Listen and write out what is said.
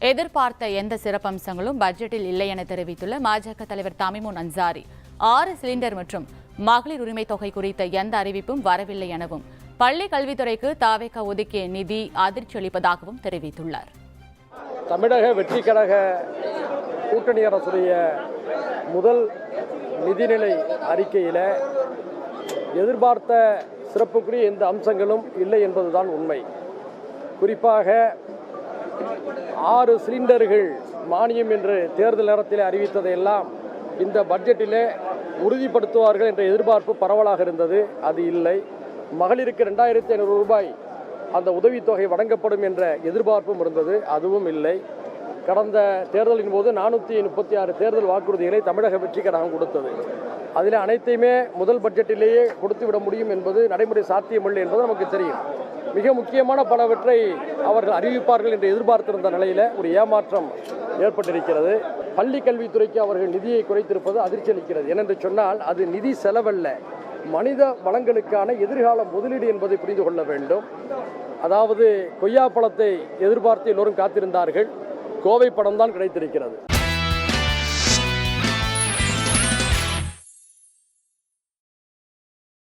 எதிர்பார்த்த எந்த சிறப்பம்சங்களும் பட்ஜெட்டில் இல்லை என தெரிவித்துள்ள பாஜக தலைவர் தமிமுன் அன்சாரி 6 சிலிண்டர் மற்றும் மகளிர் உரிமை தொகை குறித்த எந்த அறிவிப்பும் வரவில்லை எனவும் பள்ளி கல்வித்துறைக்கு தாவேக ஒதுக்கிய நிதி அதிர்ச்சி அளிப்பதாகவும் தெரிவித்துள்ளார். தமிழக வெற்றி கழக கூட்டணி அரசுடைய முதல் நிதிநிலை அறிக்கையில் எதிர்பார்த்த சிறப்புக்குரிய எந்த அம்சங்களும் இல்லை என்பதுதான் உண்மை. குறிப்பாக 6 சிலிண்டர்கள் மானியம் என்று தேர்தல் நேரத்தில் அறிவித்ததையெல்லாம் இந்த பட்ஜெட்டிலே உறுதிப்படுத்துவார்கள் என்ற எதிர்பார்ப்பு பரவலாக இருந்தது. அது இல்லை. மகளிருக்கு 2500 ரூபாய் அந்த உதவித்தொகை வழங்கப்படும் என்ற எதிர்பார்ப்பும் இருந்தது. அதுவும் இல்லை. கடந்த தேர்தலின் போது 436 தேர்தல் வாக்குறுதிகளை தமிழக வெற்றி கழகம் கொடுத்தது. அதில் அனைத்தையுமே முதல் பட்ஜெட்டிலேயே கொடுத்துவிட முடியும் என்பது நடைமுறை சாத்தியமில்லை என்பது நமக்கு தெரியும். மிக முக்கியமான பலவற்றை அவர்கள் அறிவிப்பார்கள் என்று எதிர்பார்த்திருந்த நிலையில் ஒரு ஏமாற்றம் ஏற்பட்டிருக்கிறது. பள்ளி கல்வித்துறைக்கு அவர்கள் நிதியை குறைத்திருப்பது அதிர்ச்சி அளிக்கிறது. ஏனென்று சொன்னால் அது நிதி செலவல்ல, மனித வளங்களுக்கான எதிர்கால முதலீடு என்பதை புரிந்து கொள்ள வேண்டும். அதாவது கொய்யா பழத்தை எதிர்பார்த்து எல்லோரும் காத்திருந்தார்கள். கோவை பழம் தான் கிடைத்திருக்கிறது.